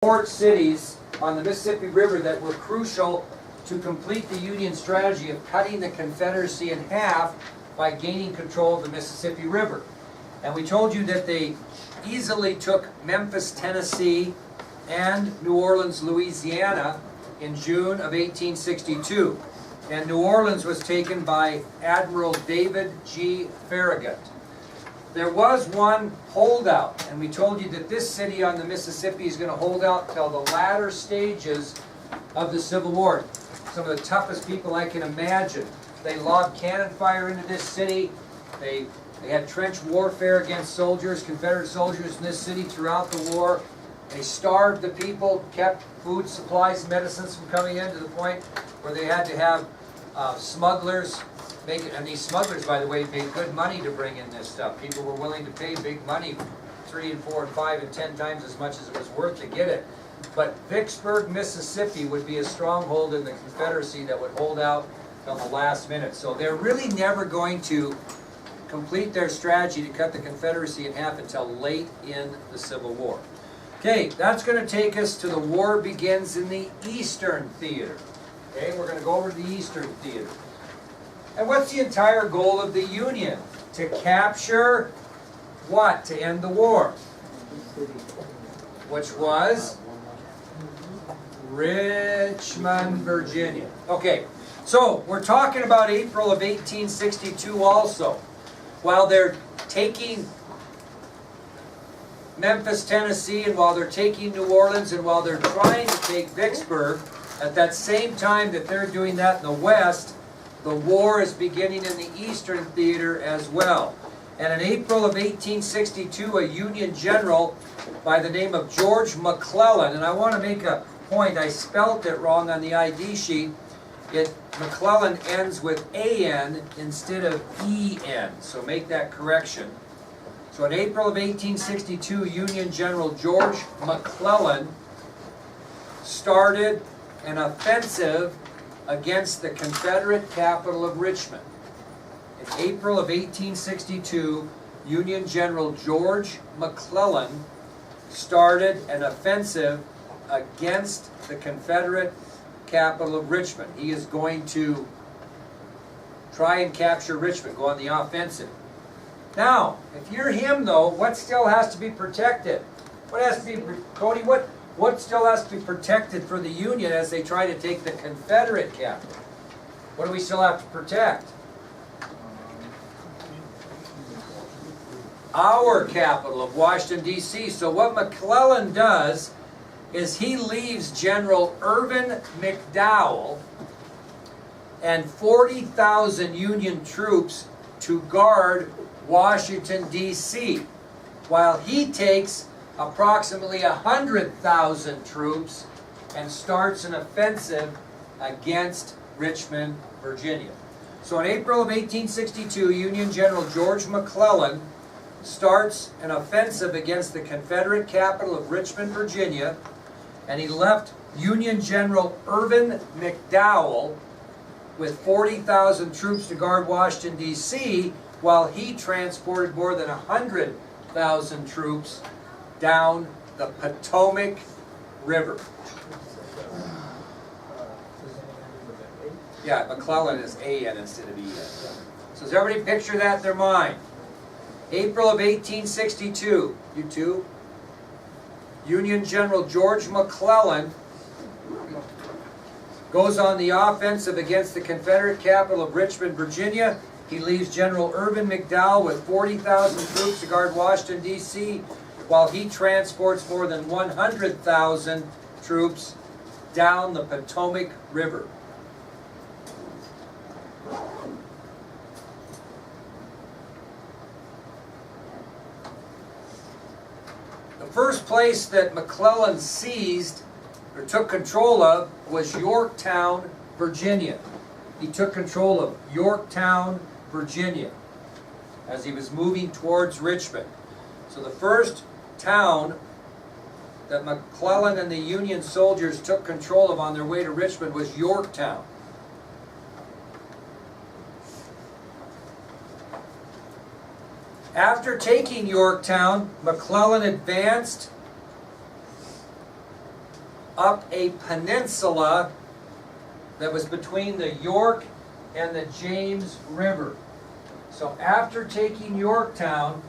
port cities on the Mississippi River that were crucial to complete the Union strategy of cutting the Confederacy in half by gaining control of the Mississippi River. And we told you that they easily took Memphis, Tennessee, and New Orleans, Louisiana in June of 1862. And New Orleans was taken by Admiral David G. Farragut. There was one holdout, and we told you that this city on the Mississippi is going to hold out till the latter stages of the Civil War. Some of the toughest people I can imagine. They lobbed cannon fire into this city. They had trench warfare against soldiers, Confederate soldiers in this city throughout the war. They starved the people, kept food supplies, medicines from coming in to the point where they had to have smugglers make it. And these smugglers, by the way, paid good money to bring in this stuff. People were willing to pay big money, 3 and 4 and 5 and 10 times as much as it was worth to get it. But Vicksburg, Mississippi would be a stronghold in the Confederacy that would hold out till the last minute. So they're really never going to complete their strategy to cut the Confederacy in half until late in the Civil War. Okay, that's going to take us to the war begins in the Eastern Theater. Okay, we're going to go over to the Eastern Theater. And what's the entire goal of the Union? To capture what? To end the war. Which was Richmond, Virginia. Okay, so we're talking about April of 1862 also. While they're taking Memphis, Tennessee, and while they're taking New Orleans, and while they're trying to take Vicksburg, at that same time that they're doing that in the West, the war is beginning in the Eastern Theater as well. And in April of 1862, a Union general by the name of George McClellan, and I want to make a point, I spelt it wrong on the ID sheet. McClellan ends with A-N instead of E-N, so make that correction. So in April of 1862, Union General George McClellan started an offensive against the Confederate capital of Richmond. In April of 1862, Union General George McClellan started an offensive against the Confederate capital of Richmond. He is going to try and capture Richmond, go on the offensive. Now, if you're him though, what still has to be protected? What has to be, Cody, what still has to be protected for the Union as they try to take the Confederate capital? What do we still have to protect? Our capital of Washington, D.C. So what McClellan does is he leaves General Irvin McDowell and 40,000 Union troops to guard Washington, D.C., while he takes approximately 100,000 troops and starts an offensive against Richmond, Virginia. So in April of 1862, Union General George McClellan starts an offensive against the Confederate capital of Richmond, Virginia, and he left Union General Irvin McDowell with 40,000 troops to guard Washington, D.C., while he transported more than 100,000 troops down the Potomac River. Yeah, McClellan is A-N instead of E-N. So does everybody picture that in their mind? April of 1862, you two. Union General George McClellan goes on the offensive against the Confederate capital of Richmond, Virginia. He leaves General Irvin McDowell with 40,000 troops to guard Washington, D.C., while he transports more than 100,000 troops down the Potomac River. The first place that McClellan seized or took control of was Yorktown, Virginia. He took control of Yorktown, Virginia, as he was moving towards Richmond. So the first town that McClellan and the Union soldiers took control of on their way to Richmond was Yorktown. After taking Yorktown, McClellan advanced up a peninsula that was between the York and the James River. So after taking Yorktown,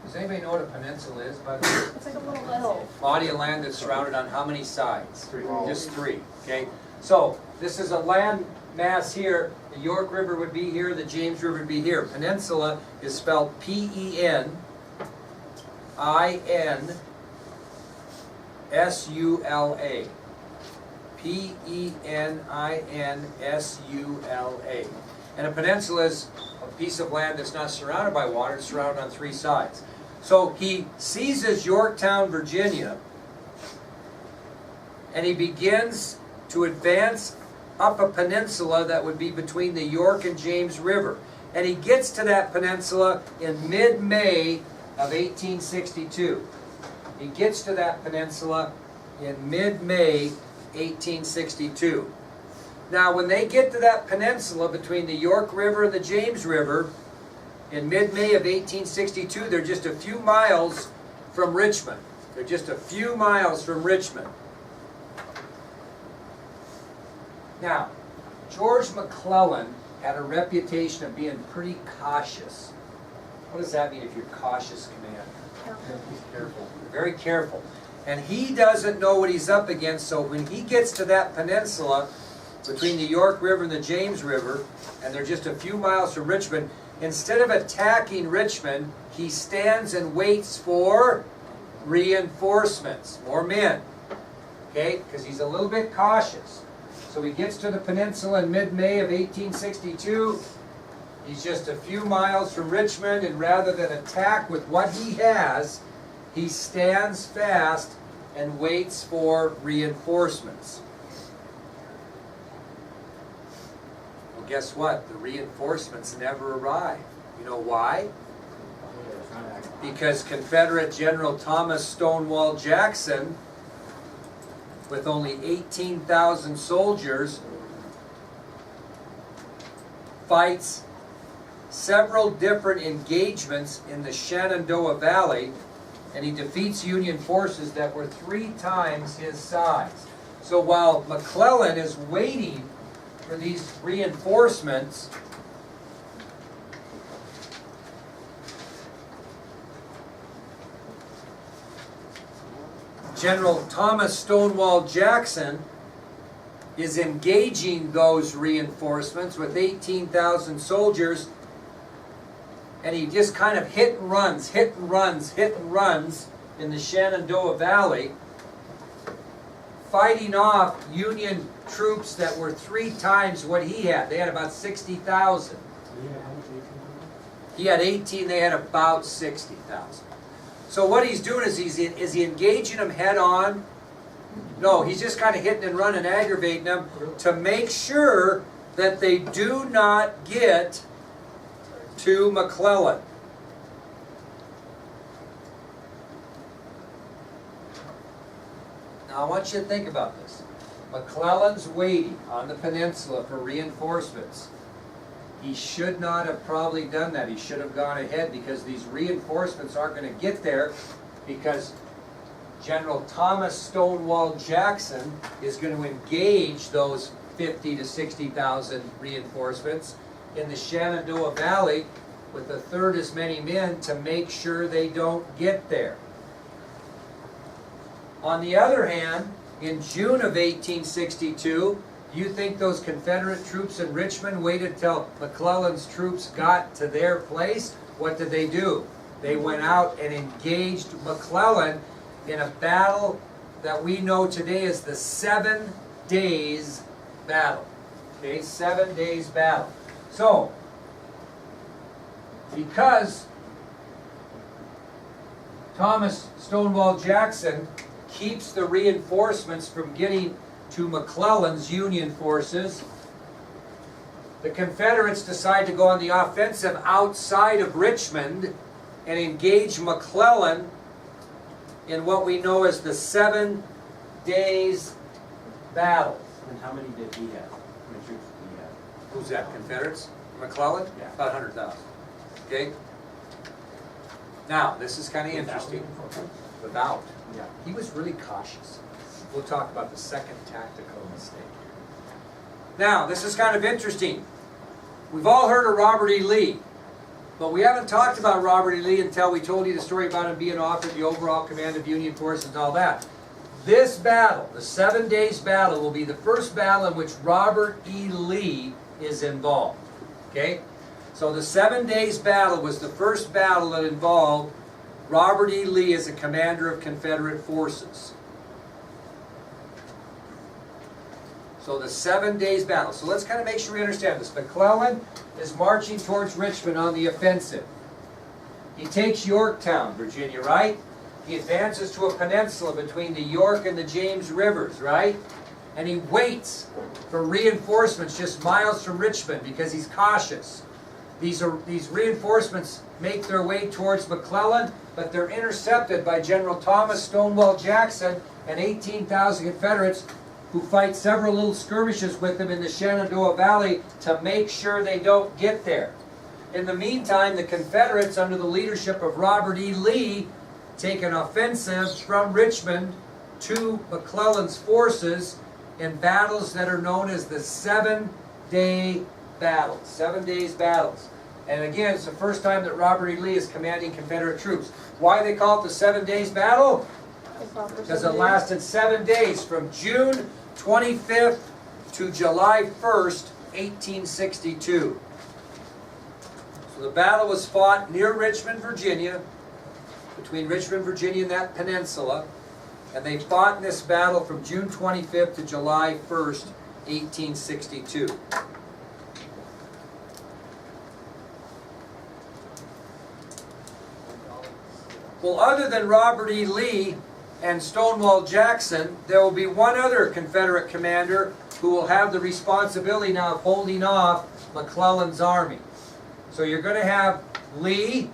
does anybody know what a peninsula is, by the way? It's like a little hill. Body of land that's surrounded on how many sides? 3. Just 3, okay? So, this is a land mass here. The York River would be here, the James River would be here. Peninsula is spelled P-E-N-I-N-S-U-L-A. P-E-N-I-N-S-U-L-A. And a peninsula is a piece of land that's not surrounded by water, it's surrounded on 3 sides. So he seizes Yorktown, Virginia, and he begins to advance up a peninsula that would be between the York and James River. And he gets to that peninsula in mid-May of 1862. He gets to that peninsula in mid-May 1862. Now, when they get to that peninsula between the York River and the James River, in mid-May of 1862, they're just a few miles from Richmond. They're just a few miles from Richmond. Now, George McClellan had a reputation of being pretty cautious. What does that mean if you're cautious, Commander? Careful. Very careful. And he doesn't know what he's up against, so when he gets to that peninsula between the York River and the James River, and they're just a few miles from Richmond, instead of attacking Richmond, he stands and waits for reinforcements, more men. Okay, because he's a little bit cautious. So he gets to the peninsula in mid-May of 1862. He's just a few miles from Richmond, and rather than attack with what he has, he stands fast and waits for reinforcements. Well, guess what? The reinforcements never arrive. You know why? Because Confederate General Thomas Stonewall Jackson, with only 18,000 soldiers, fights several different engagements in the Shenandoah Valley, and he defeats Union forces that were 3 times his size. So while McClellan is waiting for these reinforcements, General Thomas Stonewall Jackson is engaging those reinforcements with 18,000 soldiers, and he just kind of hit and runs in the Shenandoah Valley, fighting off Union troops that were 3 times what he had. They had about 60,000. He had 18, they had about 60,000. So what he's doing is is he engaging them head on? No, he's just kind of hitting and running, aggravating them to make sure that they do not get to McClellan. Now I want you to think about this. McClellan's waiting on the peninsula for reinforcements. He should not have probably done that. He should have gone ahead, because these reinforcements aren't going to get there, because General Thomas Stonewall Jackson is going to engage those 50 to 60,000 reinforcements in the Shenandoah Valley with 1/3 as many men to make sure they don't get there. On the other hand, in June of 1862, you think those Confederate troops in Richmond waited till McClellan's troops got to their place? What did they do? They went out and engaged McClellan in a battle that we know today as the 7 Days Battle. Okay, 7 Days Battle. So, because Thomas Stonewall Jackson keeps the reinforcements from getting to McClellan's Union forces, the Confederates decide to go on the offensive outside of Richmond and engage McClellan in what we know as the 7 Days Battle. And how many did he have? How many troops did he have? Who's that, Confederates? McClellan? Yeah. About 100,000. Okay? Now, this is kind of interesting. Without. Yeah. He was really cautious. We'll talk about the second tactical mistake. Now, this is kind of interesting. We've all heard of Robert E. Lee, but we haven't talked about Robert E. Lee until we told you the story about him being offered the overall command of Union forces and all that. This battle, the 7 Days Battle, will be the first battle in which Robert E. Lee is involved. Okay? So the 7 Days Battle was the first battle that involved Robert E. Lee as a commander of Confederate forces. So the 7 Days Battle. So let's kind of make sure we understand this. McClellan is marching towards Richmond on the offensive. He takes Yorktown, Virginia, right? He advances to a peninsula between the York and the James Rivers, right? And he waits for reinforcements just miles from Richmond because he's cautious. These reinforcements make their way towards McClellan, but they're intercepted by General Thomas Stonewall Jackson and 18,000 Confederates who fight several little skirmishes with them in the Shenandoah Valley to make sure they don't get there. In the meantime, the Confederates, under the leadership of Robert E. Lee, take an offensive from Richmond to McClellan's forces in battles that are known as the 7-Day Battles. 7 Days Battles. And again, it's the first time that Robert E. Lee is commanding Confederate troops. Why they call it the 7 Days Battle? Because it lasted 7 days, from June 25th to July 1st, 1862. So the battle was fought near Richmond, Virginia, between Richmond, Virginia and that peninsula, and they fought in this battle from June 25th to July 1st, 1862. Well, other than Robert E. Lee and Stonewall Jackson, there will be one other Confederate commander who will have the responsibility now of holding off McClellan's army. So you're going to have Lee.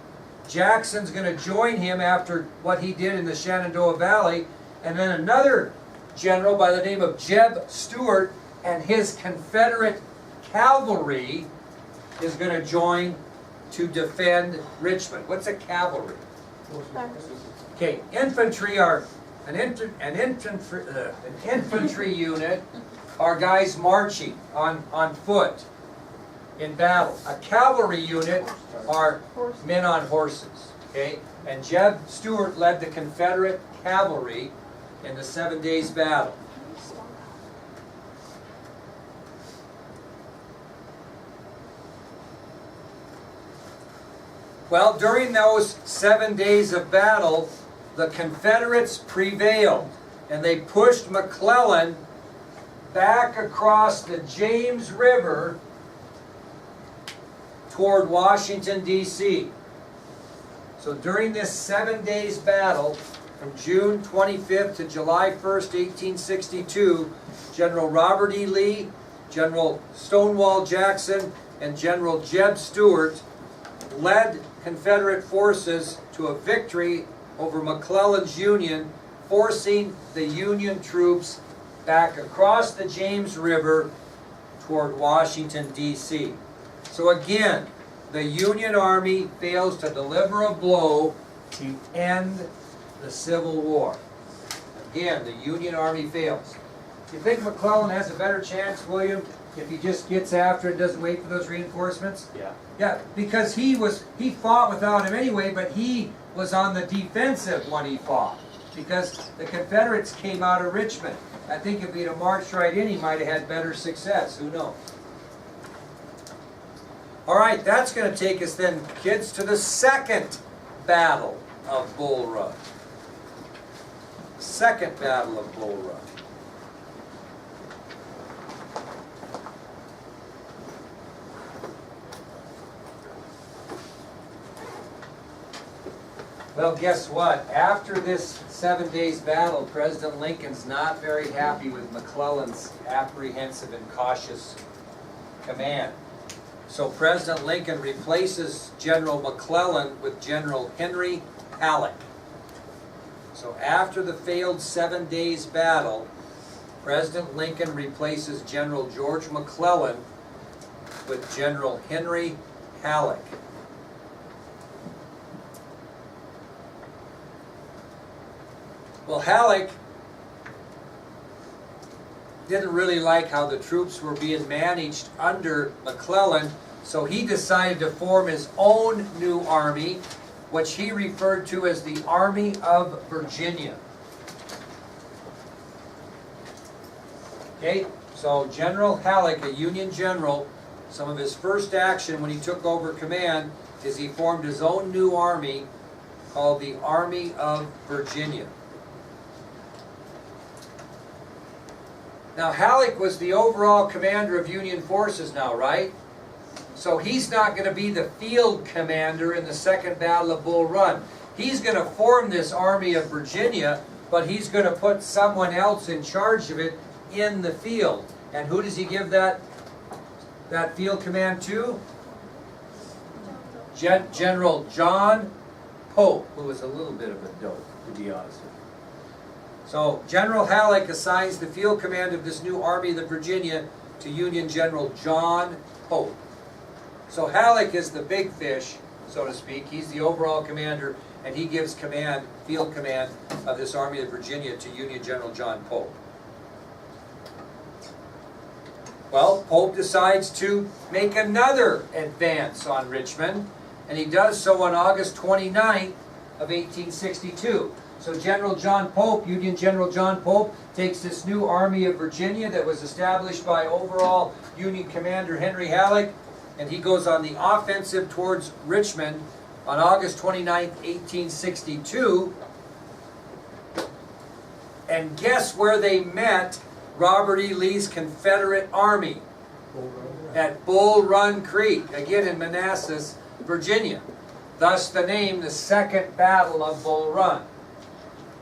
Jackson's going to join him after what he did in the Shenandoah Valley, and then another general by the name of Jeb Stuart and his Confederate cavalry is going to join to defend Richmond. What's a cavalry? Okay, infantry are an infantry unit are guys marching on foot in battle. A cavalry unit are men on horses. Okay, and Jeb Stuart led the Confederate cavalry in the 7 Days Battle. Well, during those 7 days of battle, the Confederates prevailed, and they pushed McClellan back across the James River toward Washington, D.C. So during this 7 days battle, from June 25th to July 1st, 1862, General Robert E. Lee, General Stonewall Jackson, and General Jeb Stuart led Confederate forces to a victory over McClellan's Union, forcing the Union troops back across the James River toward Washington, D.C. So again, the Union Army fails to deliver a blow to end the Civil War. Again, the Union Army fails. You think McClellan has a better chance, William, if he just gets after it and doesn't wait for those reinforcements? Yeah. Yeah, because he fought without him anyway, but he was on the defensive when he fought, because the Confederates came out of Richmond. I think if he'd have marched right in, he might have had better success. Who knows? All right, that's going to take us then, kids, to the second Battle of Bull Run. Second Battle of Bull Run. Well, guess what? After this 7 days battle, President Lincoln's not very happy with McClellan's apprehensive and cautious command. So President Lincoln replaces General McClellan with General Henry Halleck. So after the failed 7 days battle, President Lincoln replaces General George McClellan with General Henry Halleck. Well, Halleck didn't really like how the troops were being managed under McClellan, so he decided to form his own new army, which he referred to as the Army of Virginia. Okay, so General Halleck, a Union general, some of his first action when he took over command is he formed his own new army called the Army of Virginia. Now Halleck was the overall commander of Union forces now, right? So he's not going to be the field commander in the Second Battle of Bull Run. He's going to form this Army of Virginia, but he's going to put someone else in charge of it in the field. And who does he give that field command to? General John Pope, who was a little bit of a dope, to be honest with you. So General Halleck assigns the field command of this new Army of the Virginia to Union General John Pope. So Halleck is the big fish, so to speak. He's the overall commander, and he gives command, field command of this Army of Virginia to Union General John Pope. Well, Pope decides to make another advance on Richmond, and he does so on August 29th of 1862. So General John Pope, Union General John Pope, takes this new Army of Virginia that was established by overall Union Commander Henry Halleck, and he goes on the offensive towards Richmond on August 29th, 1862. And guess where they met Robert E. Lee's Confederate Army? At Bull Run Creek, again in Manassas, Virginia. Thus the name, the Second Battle of Bull Run.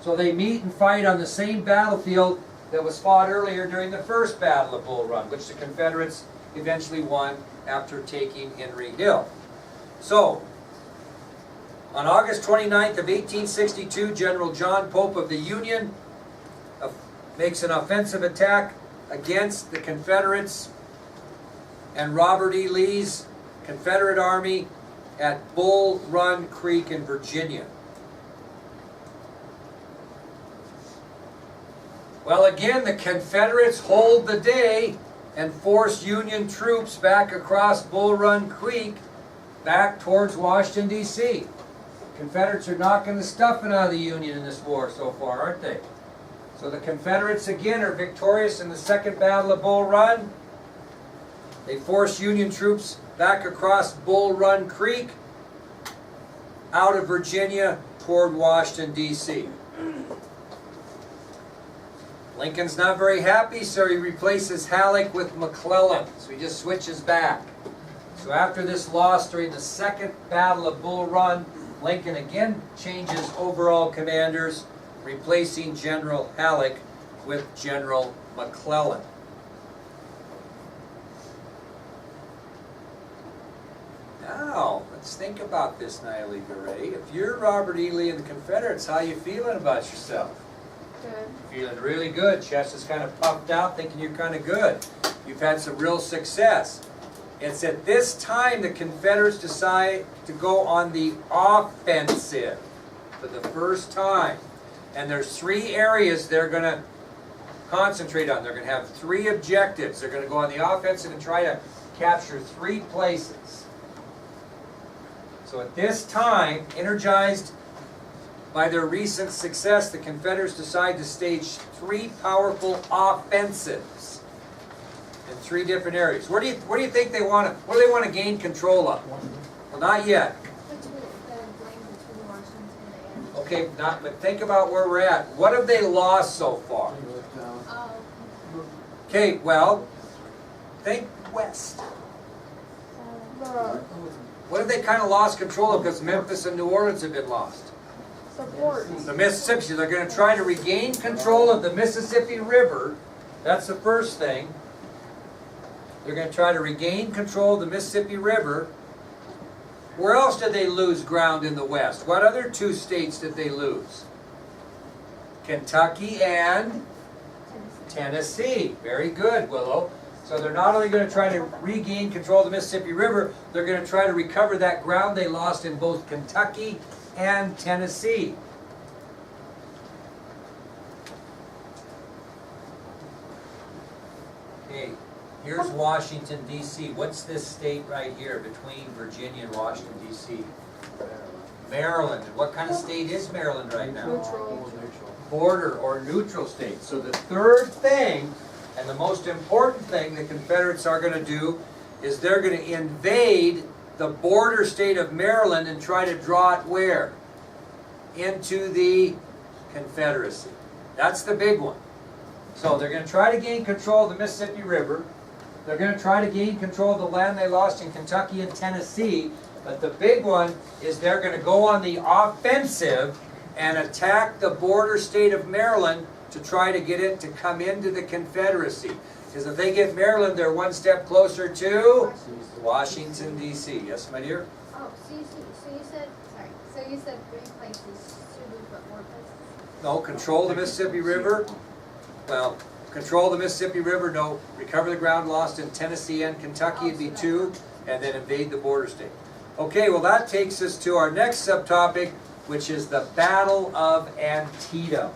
So they meet and fight on the same battlefield that was fought earlier during the First Battle of Bull Run, which the Confederates eventually won after taking Henry Hill. So, on August 29th of 1862, General John Pope of the Union makes an offensive attack against the Confederates and Robert E. Lee's Confederate Army at Bull Run Creek in Virginia. Well, again, the Confederates hold the day and force Union troops back across Bull Run Creek back towards Washington, D.C. Confederates are knocking the stuffing out of the Union in this war so far, aren't they? So the Confederates again are victorious in the Second Battle of Bull Run. They force Union troops back across Bull Run Creek out of Virginia toward Washington, D.C. Lincoln's not very happy, so he replaces Halleck with McClellan. So he just switches back. So after this loss during the Second Battle of Bull Run, Lincoln again changes overall commanders, replacing General Halleck with General McClellan. Now, let's think about this, Natalie Garay. If you're Robert E. Lee and the Confederates, how you feeling about yourself? Good. Feeling really good. Chest is kind of puffed out, thinking you're kind of good. You've had some real success. It's at this time the Confederates decide to go on the offensive for the first time. And there's 3 areas they're going to concentrate on. They're going to have 3 objectives. They're going to go on the offensive and try to capture 3 places. So at this time, energized by their recent success, the Confederates decide to stage 3 powerful offensives in 3 different areas. Where do you think they want to? What do they want to gain control of? Well, not yet. Okay, but think about where we're at. What have they lost so far? Okay, well, think west. What have they kind of lost control of? Because Memphis and New Orleans have been lost. Support. The Mississippi. They're going to try to regain control of the Mississippi River. That's the first thing. They're going to try to regain control of the Mississippi River. Where else did they lose ground in the West? What other 2 states did they lose? Kentucky and Tennessee. Very good, Willow. So they're not only going to try to regain control of the Mississippi River, they're going to try to recover that ground they lost in both Kentucky and Tennessee. Here's Washington DC. What's this state right here between Virginia and Washington DC? Maryland. And what kind of state is Maryland right now? Neutral. Border or neutral state. So the third thing, and the most important thing the Confederates are going to do, is they're going to invade the border state of Maryland and try to draw it where? Into the Confederacy. That's the big one. So they're going to try to gain control of the Mississippi River. They're going to try to gain control of the land they lost in Kentucky and Tennessee. But the big one is they're going to go on the offensive and attack the border state of Maryland to try to get it to come into the Confederacy. Because if they get Maryland, they're one step closer to Washington, D.C. Yes, my dear? Oh, so you said, sorry, so you said 3 places, should we put more places? No, control the Mississippi River. Well, control the Mississippi River, no. Recover the ground lost in Tennessee and Kentucky would be 2, and then invade the border state. Okay, well that takes us to our next subtopic, which is the Battle of Antietam.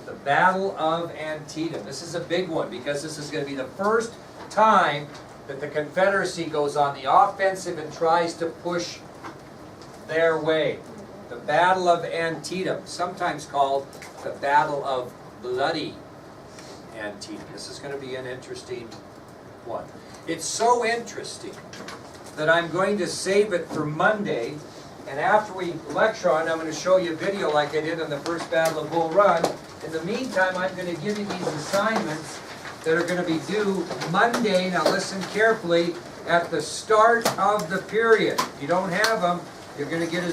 The Battle of Antietam. This is a big one because this is going to be the first time that the Confederacy goes on the offensive and tries to push their way. The Battle of Antietam, sometimes called the Battle of Bloody Antietam. This is going to be an interesting one. It's so interesting that I'm going to save it for Monday, and after we lecture on it, I'm going to show you a video like I did on the first Battle of Bull Run. In the meantime, I'm going to give you these assignments that are going to be due Monday. Now listen carefully, at the start of the period. If you don't have them, you're going to get a